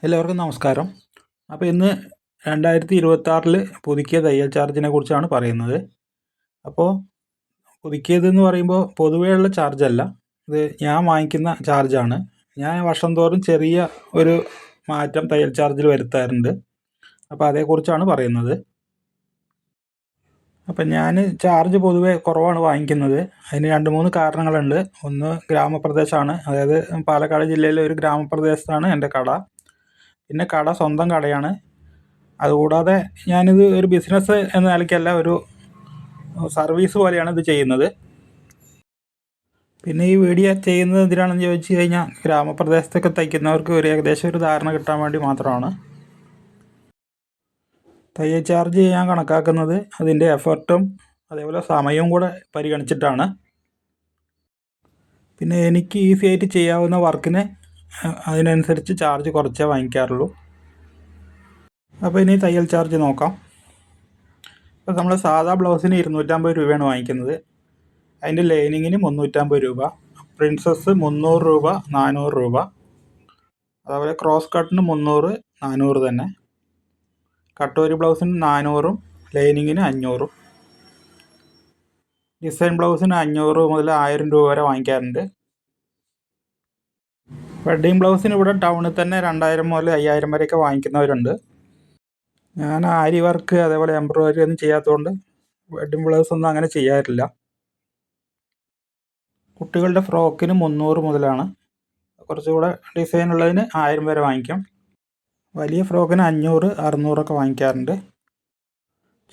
എല്ലാവർക്കും നമസ്കാരം. അപ്പോൾ ഇന്ന് 2026 പുതുക്കിയ തയ്യൽ ചാർജിനെ കുറിച്ചാണ് പറയുന്നത്. അപ്പോൾ പുതുക്കിയതെന്ന് പറയുമ്പോൾ പൊതുവെയുള്ള ചാർജല്ല, ഇത് ഞാൻ വാങ്ങിക്കുന്ന ചാർജാണ്. ഞാൻ വർഷം തോറും ചെറിയ ഒരു മാറ്റം തയ്യൽ ചാർജിൽ വരുത്താറുണ്ട്. അപ്പോൾ അതേക്കുറിച്ചാണ് പറയുന്നത്. അപ്പം ഞാൻ ചാർജ് പൊതുവെ കുറവാണ് വാങ്ങിക്കുന്നത്. അതിന് 2-3 കാരണങ്ങളുണ്ട്. ഒന്ന്, ഗ്രാമപ്രദേശമാണ്, അതായത് പാലക്കാട് ജില്ലയിലെ ഒരു ഗ്രാമപ്രദേശത്താണ് എൻ്റെ കട. പിന്നെ കട സ്വന്തം കടയാണ്. അതുകൂടാതെ ഞാനിത് ഒരു ബിസിനസ് എന്ന നിലയ്ക്കല്ല, ഒരു സർവീസ് പോലെയാണ് ഇത് ചെയ്യുന്നത്. പിന്നെ ഈ വീഡിയോ ചെയ്യുന്നത് എന്തിനാണെന്ന് ചോദിച്ചു കഴിഞ്ഞാൽ, ഗ്രാമപ്രദേശത്തൊക്കെ തയ്ക്കുന്നവർക്ക് ഏകദേശം ഒരു ധാരണ കിട്ടാൻ വേണ്ടി മാത്രമാണ്. തയ്യൽ ചാർജ് ഞാൻ കണക്കാക്കുന്നത് അതിൻ്റെ എഫർട്ടും അതേപോലെ സമയവും കൂടെ പരിഗണിച്ചിട്ടാണ്. പിന്നെ എനിക്ക് ഈസി ആയിട്ട് ചെയ്യാവുന്ന വർക്കിന് അതിനനുസരിച്ച് ചാർജ് കുറച്ചേ വാങ്ങിക്കാറുള്ളൂ. അപ്പോൾ ഇനി തയ്യൽ ചാർജ് നോക്കാം. ഇപ്പോൾ നമ്മൾ സാധാ ബ്ലൗസിന് 250 രൂപയാണ് വാങ്ങിക്കുന്നത്. അതിൻ്റെ ലൈനിങ്ങിന് 350 രൂപ, പ്രിൻസസ് 300 രൂപ, 400 രൂപ, അതുപോലെ ക്രോസ് കട്ടിന് 300, 400 തന്നെ. കട്ടോരി ബ്ലൗസിന് 400ഉം ലൈനിങ്ങിന് 500ഉം. ഡിസൈൻ ബ്ലൗസിന് 500 മുതൽ 1000 രൂപ വരെ വാങ്ങിക്കാറുണ്ട്. വെഡ്ഡിങ് ബ്ലൗസിന് ഇവിടെ ടൗണിൽ തന്നെ 2000 മുതൽ 5000 വരെയൊക്കെ വാങ്ങിക്കുന്നവരുണ്ട്. ഞാൻ ആരി വർക്ക് അതേപോലെ എംബ്രോയിഡറി ഒന്നും ചെയ്യാത്തതുകൊണ്ട് വെഡ്ഡിങ് ബ്ലൗസ് ഒന്നും അങ്ങനെ ചെയ്യാറില്ല. കുട്ടികളുടെ ഫ്രോക്കിന് 300 മുതലാണ്, കുറച്ചുകൂടെ ഡിസൈൻ ഉള്ളതിന് 1000 വരെ വാങ്ങിക്കും. വലിയ ഫ്രോക്കിന് 500, 600 വാങ്ങിക്കാറുണ്ട്.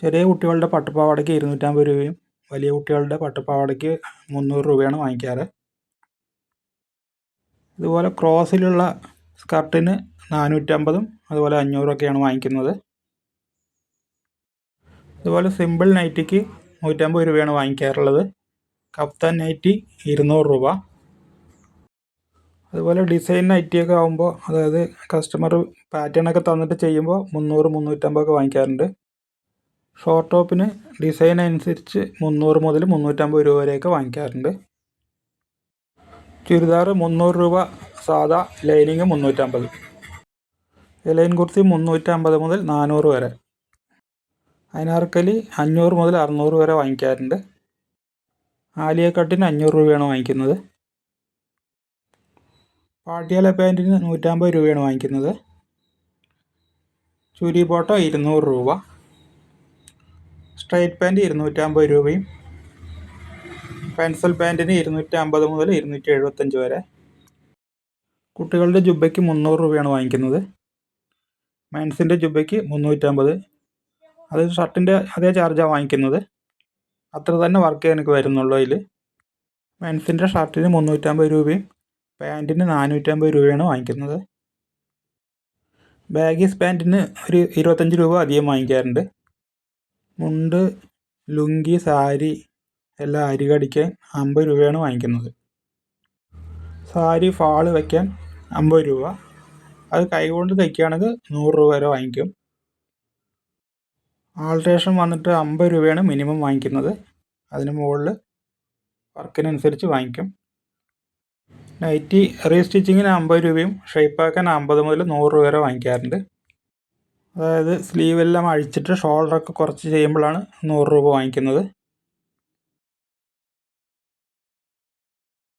ചെറിയ കുട്ടികളുടെ പട്ടുപാവാടയ്ക്ക് 250 രൂപയും വലിയ കുട്ടികളുടെ പട്ടുപാവാടയ്ക്ക് 300 രൂപയാണ് വാങ്ങിക്കാറ്. ഇതുപോലെ ക്രോസിലുള്ള സ്കർട്ടിന് 450ഉം അതുപോലെ 500ഒക്കെയാണ് വാങ്ങിക്കുന്നത്. അതുപോലെ സിമ്പിൾ നൈറ്റിക്ക് 150 രൂപയാണ് വാങ്ങിക്കാറുള്ളത്. കഫ്താൻ നൈറ്റി 200 രൂപ. അതുപോലെ ഡിസൈൻ നൈറ്റിയൊക്കെ ആകുമ്പോൾ, അതായത് കസ്റ്റമർ പാറ്റേണൊക്കെ തന്നിട്ട് ചെയ്യുമ്പോൾ 300, 350 വാങ്ങിക്കാറുണ്ട്. ഷോർട്ട് ടോപ്പിന് ഡിസൈൻ അനുസരിച്ച് 300 മുതൽ 350 രൂപ വരെയൊക്കെ വാങ്ങിക്കാറുണ്ട്. ചുരിദാർ 300 രൂപ സാധാ, ലൈനിങ് 350. എലൈൻ കുർത്തി 350 മുതൽ 400 വരെ. അനാർക്കലി 500 മുതൽ 600 വരെ വാങ്ങിക്കാറുണ്ട്. ആലിയ കട്ടിന് 500 രൂപയാണ് വാങ്ങിക്കുന്നത്. പാട്ടിയാല പാൻറ്റിന് 150 രൂപയാണ് വാങ്ങിക്കുന്നത്. ചുരി ബോട്ടം 200 രൂപ. സ്ട്രൈറ്റ് പാൻറ്റ് 250 രൂപയും പെൻസിൽ പാൻറ്റിന് 250 മുതൽ 275 വരെ. കുട്ടികളുടെ ജുബയ്ക്ക് 300 രൂപയാണ് വാങ്ങിക്കുന്നത്. മെൻസിൻ്റെ ജുബയ്ക്ക് 350. അത് ഷർട്ടിൻ്റെ അതേ ചാർജാണ് വാങ്ങിക്കുന്നത്. അത്ര തന്നെ വർക്ക് എനിക്ക് വരുന്നുള്ളൂ അതിൽ. മെൻസിൻ്റെ ഷർട്ടിന് 350 രൂപയും പാൻറ്റിന് 450 രൂപയാണ് വാങ്ങിക്കുന്നത്. ബാഗീസ് പാൻറ്റിന് ഒരു 25 രൂപ അധികം വാങ്ങിക്കാറുണ്ട്. മുണ്ട്, ലുങ്കി, സാരി എല്ലാം അരികടിക്കാൻ 50 രൂപയാണ് വാങ്ങിക്കുന്നത്. സാരി ഫാള് വയ്ക്കാൻ 50 രൂപ. അത് കൈകൊണ്ട് തയ്ക്കുകയാണെങ്കിൽ 100 രൂപ വരെ വാങ്ങിക്കും. ആൾട്രേഷൻ വന്നിട്ട് 50 രൂപയാണ് മിനിമം വാങ്ങിക്കുന്നത്. അതിന് മുകളിൽ വർക്കിനനുസരിച്ച് വാങ്ങിക്കും. നൈറ്റി റീസ്റ്റിച്ചിങ്ങിന് 50 രൂപയും ഷേപ്പാക്കാൻ 50 മുതൽ 100 രൂപ വരെ വാങ്ങിക്കാറുണ്ട്. അതായത് സ്ലീവെല്ലാം അഴിച്ചിട്ട് ഷോൾഡറൊക്കെ കുറച്ച് ചെയ്യുമ്പോഴാണ് 100 രൂപ വാങ്ങിക്കുന്നത്.